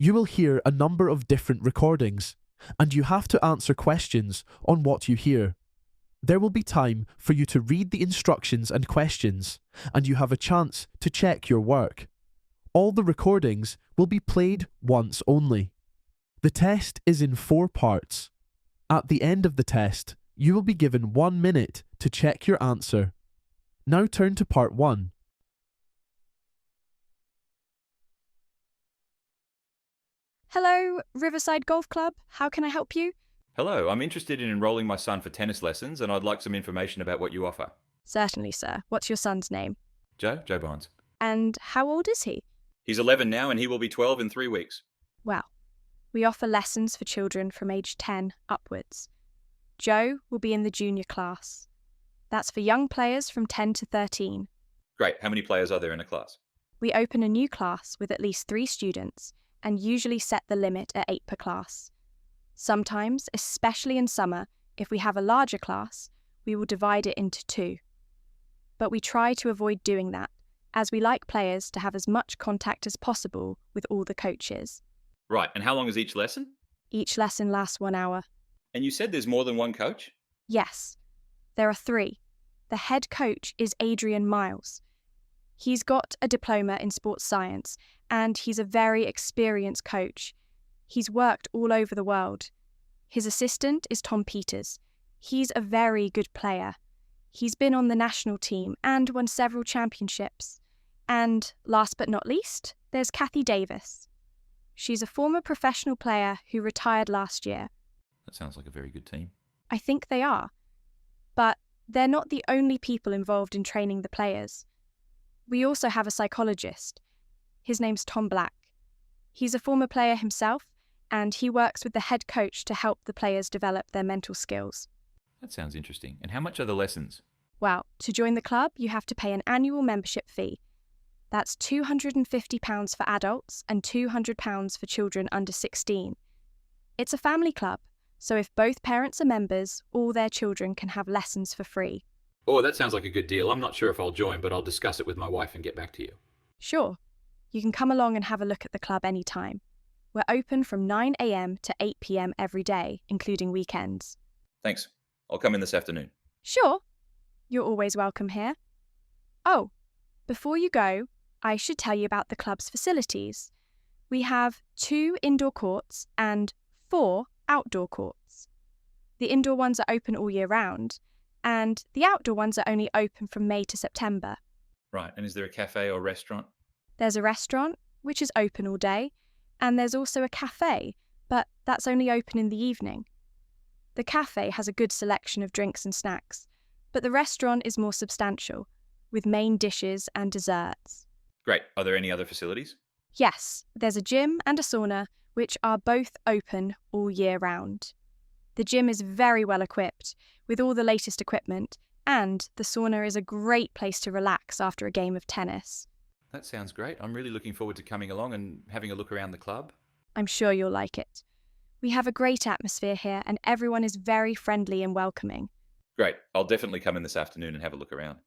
You will hear a number of different recordings, and you have to answer questions on what you hear. There will be time for you to read the instructions and questions, and you have a chance to check your work. All the recordings will be played once only. The test is in 4 parts. At the end of the test, you will be given 1 minute to check your answer. Now turn to part 1. Hello, Riverside Golf Club. How can I help you? Hello, I'm interested in enrolling my son for tennis lessons and I'd like some information about what you offer. Certainly, sir. What's your son's name? Joe Barnes. And how old is he? He's 11 now and he will be 12 in 3 weeks. Well, we offer lessons for children from age 10 upwards. Joe will be in the junior class. That's for young players from 10 to 13. Great, how many players are there in a class? We open a new class with at least 3 students and usually set the limit at 8 per class. Sometimes, especially in summer, if we have a larger class, we will divide it into 2. But we try to avoid doing that, as we like players to have as much contact as possible with all the coaches. Right, and how long is each lesson? Each lesson lasts 1 hour. And you said there's more than one coach? Yes, there are 3. The head coach is Adrian Miles. He's got a diploma in sports science, and he's a very experienced coach. He's worked all over the world. His assistant is Tom Peters. He's a very good player. He's been on the national team and won several championships. And last but not least, there's Kathy Davis. She's a former professional player who retired last year. That sounds like a very good team. I think they are. But they're not the only people involved in training the players. We also have a psychologist. His name's Tom Black. He's a former player himself, and he works with the head coach to help the players develop their mental skills. That sounds interesting. And how much are the lessons? Well, to join the club, you have to pay an annual membership fee. That's £250 for adults and £200 for children under 16. It's a family club, so if both parents are members, all their children can have lessons for free. Oh, that sounds like a good deal. I'm not sure if I'll join, but I'll discuss it with my wife and get back to you. Sure. You can come along and have a look at the club anytime. We're open from 9 a.m. to 8 p.m. every day, including weekends. Thanks. I'll come in this afternoon. Sure. You're always welcome here. Oh, before you go, I should tell you about the club's facilities. We have 2 indoor courts and 4 outdoor courts. The indoor ones are open all year round, and the outdoor ones are only open from May to September. Right, and is there a cafe or restaurant? There's a restaurant, which is open all day, and there's also a cafe, but that's only open in the evening. The cafe has a good selection of drinks and snacks, but the restaurant is more substantial, with main dishes and desserts. Great. Are there any other facilities? Yes, there's a gym and a sauna, which are both open all year round. The gym is very well equipped, with all the latest equipment, and the sauna is a great place to relax after a game of tennis. That sounds great. I'm really looking forward to coming along and having a look around the club. I'm sure you'll like it. We have a great atmosphere here, and everyone is very friendly and welcoming. Great. I'll definitely come in this afternoon and have a look around.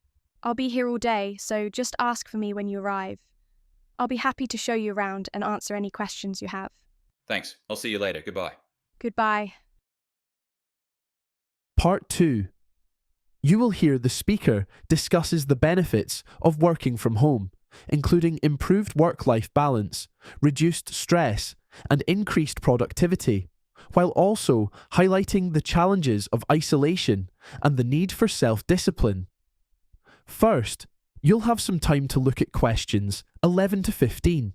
I'll be here all day, so just ask for me when you arrive. I'll be happy to show you around and answer any questions you have. Thanks. I'll see you later. Goodbye. Goodbye. Part 2. You will hear the speaker discusses the benefits of working from home, including improved work-life balance, reduced stress, and increased productivity, while also highlighting the challenges of isolation and the need for self-discipline. First, you'll have some time to look at questions 11 to 15.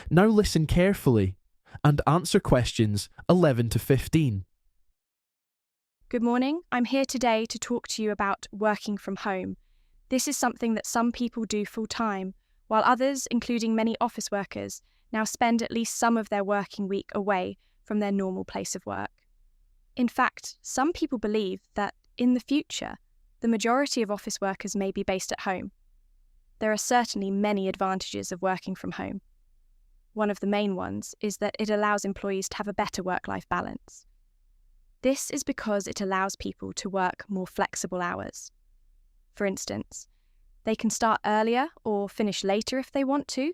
Now listen carefully and answer questions 11 to 15. Good morning. I'm here today to talk to you about working from home. This is something that some people do full-time, while others, including many office workers, now spend at least some of their working week away from their normal place of work. In fact, some people believe that in the future, the majority of office workers may be based at home. There are certainly many advantages of working from home. One of the main ones is that it allows employees to have a better work-life balance. This is because it allows people to work more flexible hours. For instance, they can start earlier or finish later if they want to,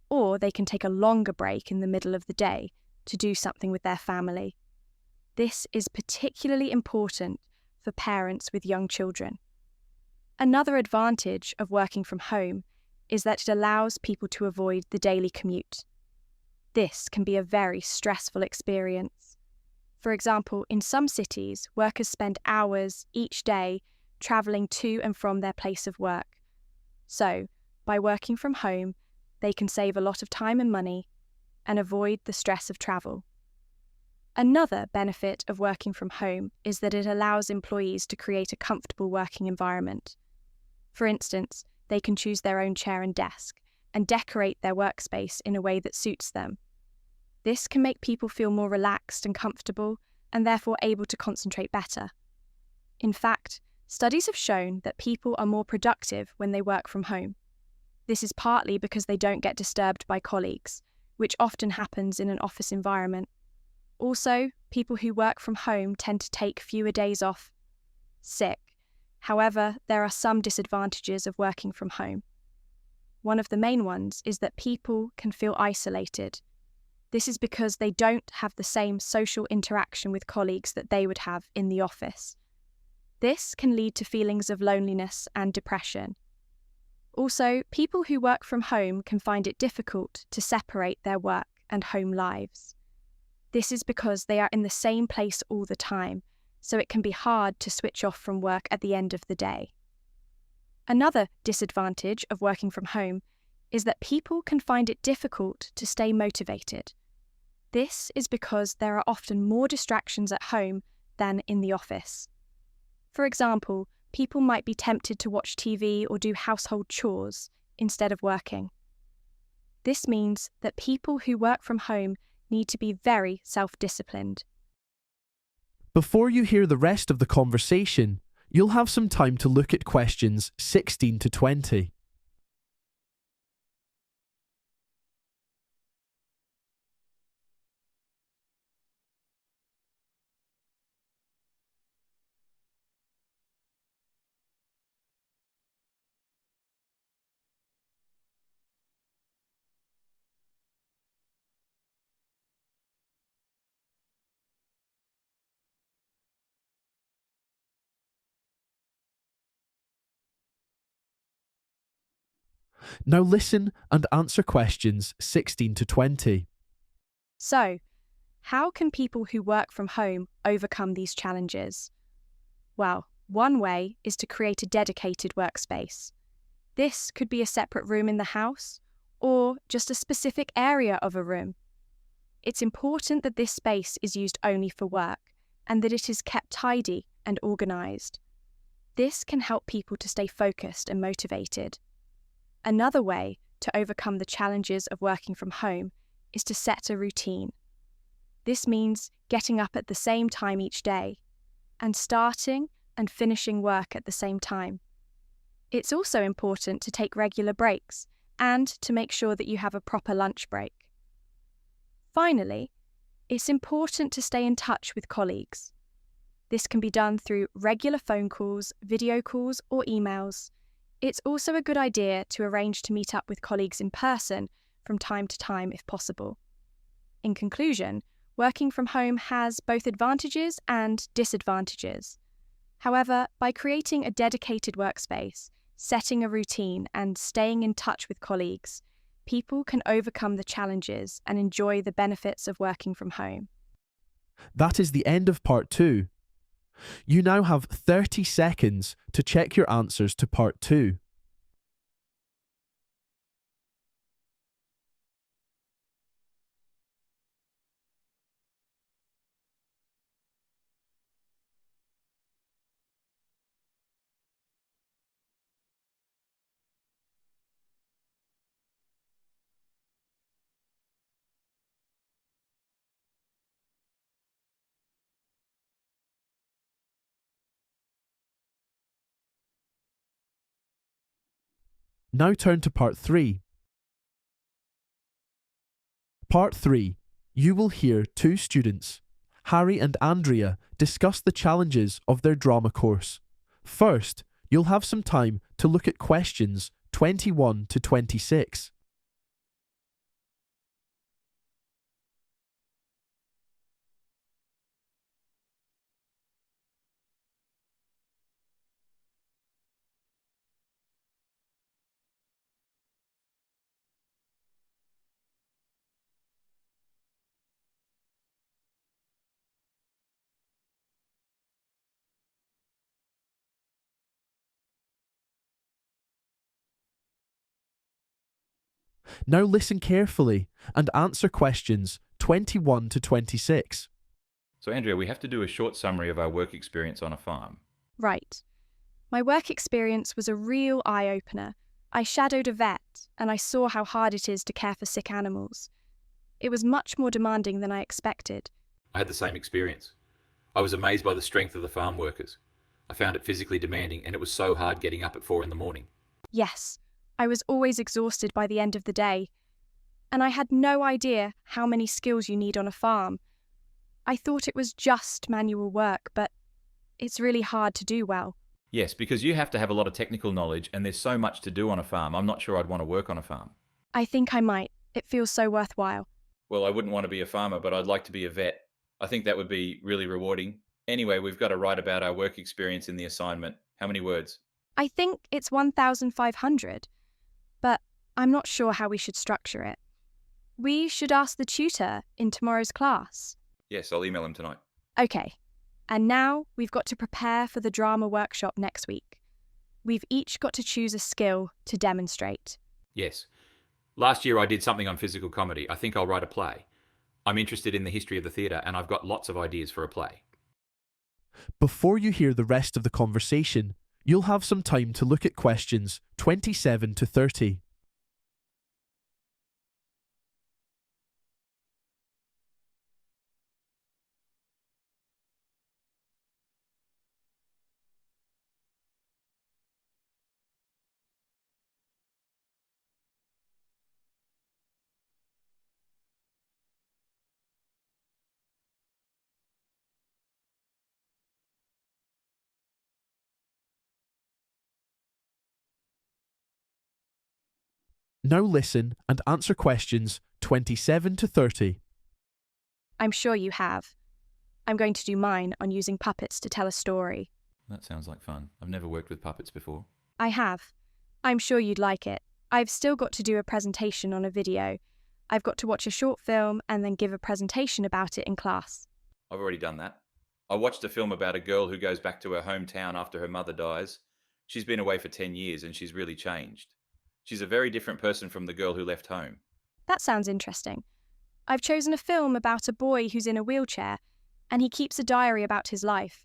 or they can take a longer break in the middle of the day to do something with their family. This is particularly important for parents with young children. Another advantage of working from home is that it allows people to avoid the daily commute. This can be a very stressful experience. For example, in some cities, workers spend hours each day travelling to and from their place of work. So, by working from home, they can save a lot of time and money and avoid the stress of travel. Another benefit of working from home is that it allows employees to create a comfortable working environment. For instance, they can choose their own chair and desk and decorate their workspace in a way that suits them. This can make people feel more relaxed and comfortable and therefore able to concentrate better. In fact, studies have shown that people are more productive when they work from home. This is partly because they don't get disturbed by colleagues, which often happens in an office environment. Also, people who work from home tend to take fewer days off sick. However, there are some disadvantages of working from home. One of the main ones is that people can feel isolated. This is because they don't have the same social interaction with colleagues that they would have in the office. This can lead to feelings of loneliness and depression. Also, people who work from home can find it difficult to separate their work and home lives. This is because they are in the same place all the time, so it can be hard to switch off from work at the end of the day. Another disadvantage of working from home is that people can find it difficult to stay motivated. This is because there are often more distractions at home than in the office. For example, people might be tempted to watch TV or do household chores instead of working. This means that people who work from home need to be very self-disciplined. Before you hear the rest of the conversation, you'll have some time to look at questions 16 to 20. Now listen and answer questions 16 to 20. So, how can people who work from home overcome these challenges? Well, one way is to create a dedicated workspace. This could be a separate room in the house or just a specific area of a room. It's important that this space is used only for work and that it is kept tidy and organised. This can help people to stay focused and motivated. Another way to overcome the challenges of working from home is to set a routine. This means getting up at the same time each day and starting and finishing work at the same time. It's also important to take regular breaks and to make sure that you have a proper lunch break. Finally, it's important to stay in touch with colleagues. This can be done through regular phone calls, video calls, or emails. It's also a good idea to arrange to meet up with colleagues in person from time to time if possible. In conclusion, working from home has both advantages and disadvantages. However, by creating a dedicated workspace, setting a routine, and staying in touch with colleagues, people can overcome the challenges and enjoy the benefits of working from home. That is the end of part 2. You now have 30 seconds to check your answers to part 2. Now turn to part 3. Part 3. You will hear two students, Harry and Andrea, discuss the challenges of their drama course. First, you'll have some time to look at questions 21 to 26. Now listen carefully and answer questions 21 to 26. So, Andrea, we have to do a short summary of our work experience on a farm. Right. My work experience was a real eye-opener. I shadowed a vet, and I saw how hard it is to care for sick animals. It was much more demanding than I expected. I had the same experience. I was amazed by the strength of the farm workers. I found it physically demanding, and it was so hard getting up at 4 in the morning. Yes, I was always exhausted by the end of the day, and I had no idea how many skills you need on a farm. I thought it was just manual work, but it's really hard to do well. Yes, because you have to have a lot of technical knowledge and there's so much to do on a farm. I'm not sure I'd want to work on a farm. I think I might. It feels so worthwhile. Well, I wouldn't want to be a farmer, but I'd like to be a vet. I think that would be really rewarding. Anyway, we've got to write about our work experience in the assignment. How many words? I think it's 1,500, but I'm not sure how we should structure it. We should ask the tutor in tomorrow's class. Yes, I'll email him tonight. Okay, and now we've got to prepare for the drama workshop next week. We've each got to choose a skill to demonstrate. Yes. Last year I did something on physical comedy. I think I'll write a play. I'm interested in the history of the theatre, and I've got lots of ideas for a play. Before you hear the rest of the conversation, you'll have some time to look at questions 27 to 30. Now listen and answer questions 27 to 30. I'm sure you have. I'm going to do mine on using puppets to tell a story. That sounds like fun. I've never worked with puppets before. I have. I'm sure you'd like it. I've still got to do a presentation on a video. I've got to watch a short film and then give a presentation about it in class. I've already done that. I watched a film about a girl who goes back to her hometown after her mother dies. She's been away for 10 years and she's really changed. She's a very different person from the girl who left home. That sounds interesting. I've chosen a film about a boy who's in a wheelchair, and he keeps a diary about his life.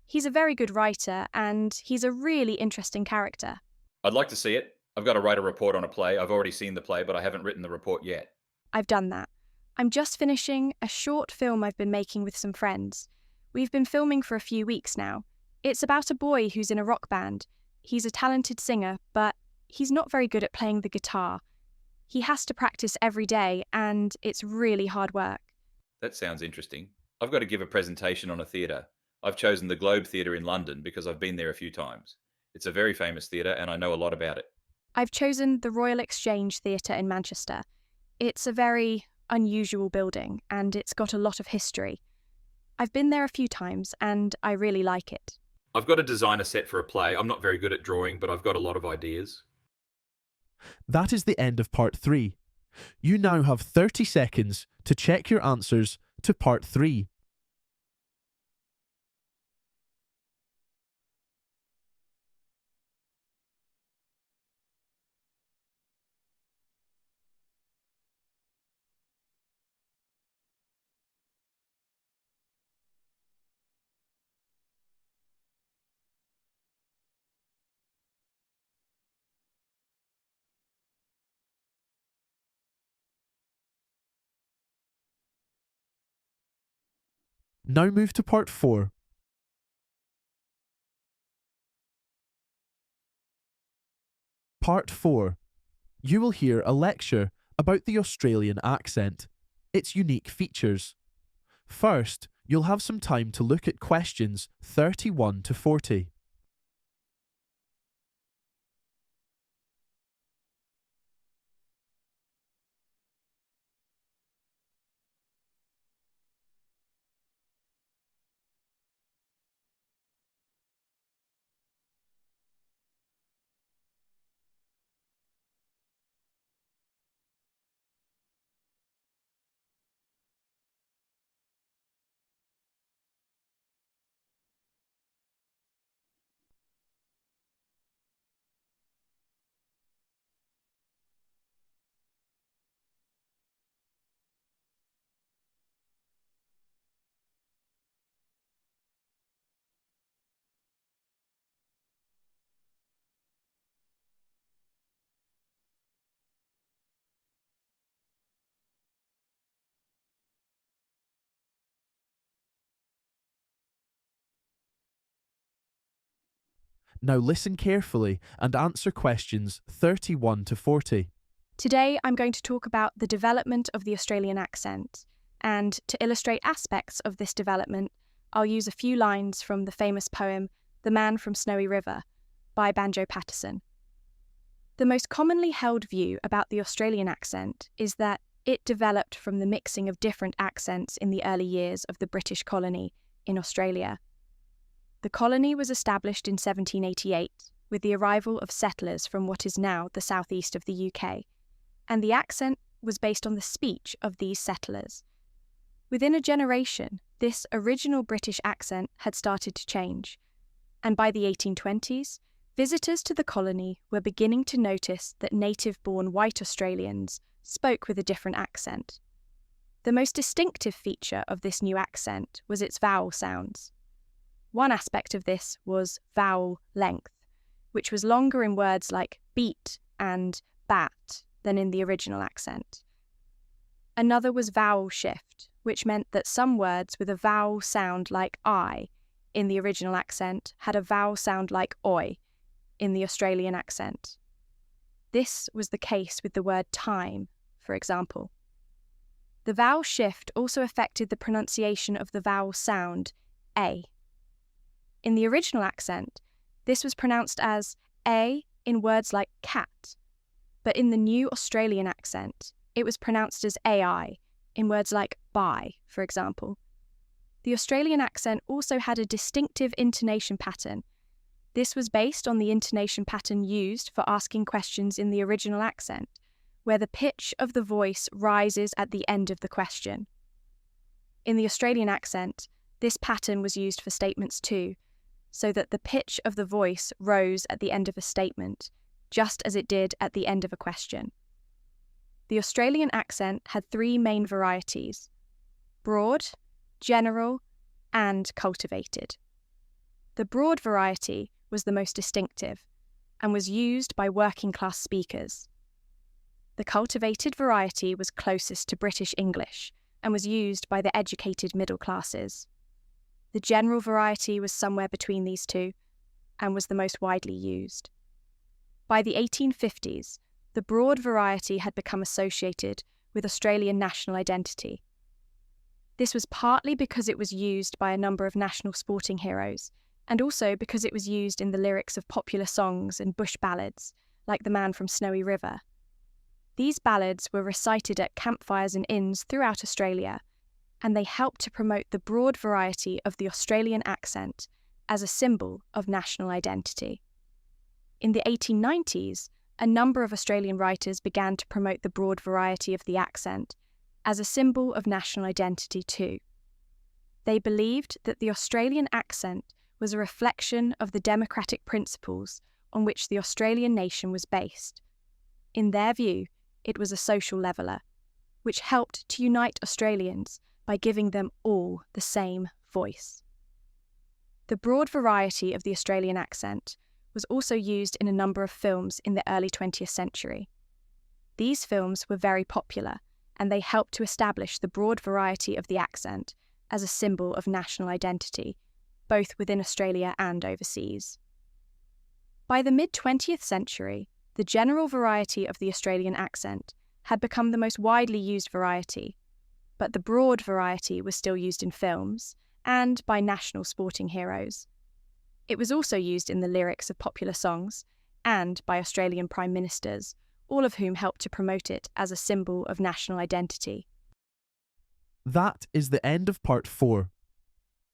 He's a very good writer, and he's a really interesting character. I'd like to see it. I've got to write a report on a play. I've already seen the play, but I haven't written the report yet. I've done that. I'm just finishing a short film I've been making with some friends. We've been filming for a few weeks now. It's about a boy who's in a rock band. He's a talented singer, but he's not very good at playing the guitar. He has to practice every day, and it's really hard work. That sounds interesting. I've got to give a presentation on a theatre. I've chosen the Globe Theatre in London because I've been there a few times. It's a very famous theatre and I know a lot about it. I've chosen the Royal Exchange Theatre in Manchester. It's a very unusual building, and it's got a lot of history. I've been there a few times, and I really like it. I've got to design a set for a play. I'm not very good at drawing, but I've got a lot of ideas. That is the end of part 3. You now have 30 seconds to check your answers to part 3. Now move to part 4. Part 4. You will hear a lecture about the Australian accent, its unique features. First, you'll have some time to look at questions 31 to 40. Now listen carefully and answer questions 31 to 40. Today, I'm going to talk about the development of the Australian accent, and to illustrate aspects of this development, I'll use a few lines from the famous poem The Man from Snowy River by Banjo Paterson. The most commonly held view about the Australian accent is that it developed from the mixing of different accents in the early years of the British colony in Australia. The colony was established in 1788 with the arrival of settlers from what is now the southeast of the UK, and the accent was based on the speech of these settlers. Within a generation, this original British accent had started to change, and by the 1820s, visitors to the colony were beginning to notice that native-born white Australians spoke with a different accent. The most distinctive feature of this new accent was its vowel sounds. One aspect of this was vowel length, which was longer in words like beat and bat than in the original accent. Another was vowel shift, which meant that some words with a vowel sound like I in the original accent had a vowel sound like oi in the Australian accent. This was the case with the word time, for example. The vowel shift also affected the pronunciation of the vowel sound a. In the original accent, this was pronounced as a in words like cat, but in the new Australian accent, it was pronounced as ai in words like buy, for example. The Australian accent also had a distinctive intonation pattern. This was based on the intonation pattern used for asking questions in the original accent, where the pitch of the voice rises at the end of the question. In the Australian accent, this pattern was used for statements too, so that the pitch of the voice rose at the end of a statement, just as it did at the end of a question. The Australian accent had three main varieties: broad, general, and cultivated. The broad variety was the most distinctive and was used by working-class speakers. The cultivated variety was closest to British English and was used by the educated middle classes. The general variety was somewhere between these two and was the most widely used. By the 1850s, the broad variety had become associated with Australian national identity. This was partly because it was used by a number of national sporting heroes, and also because it was used in the lyrics of popular songs and bush ballads, like The Man from Snowy River. These ballads were recited at campfires and inns throughout Australia, and they helped to promote the broad variety of the Australian accent as a symbol of national identity. In the 1890s, a number of Australian writers began to promote the broad variety of the accent as a symbol of national identity too. They believed that the Australian accent was a reflection of the democratic principles on which the Australian nation was based. In their view, it was a social leveller, which helped to unite Australians by giving them all the same voice. The broad variety of the Australian accent was also used in a number of films in the early 20th century. These films were very popular, and they helped to establish the broad variety of the accent as a symbol of national identity, both within Australia and overseas. By the mid-20th century, The general variety of the Australian accent had become the most widely used variety, but the broad variety was still used in films and by national sporting heroes. It was also used in the lyrics of popular songs and by Australian prime ministers, all of whom helped to promote it as a symbol of national identity. That is the end of part 4.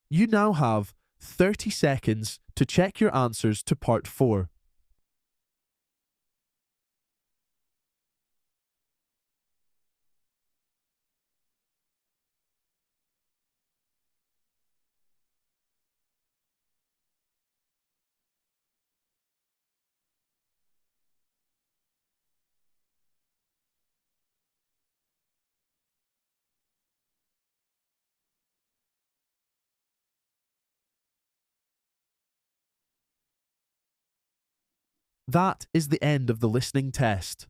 You now have 30 seconds to check your answers to part 4. That is the end of the listening test.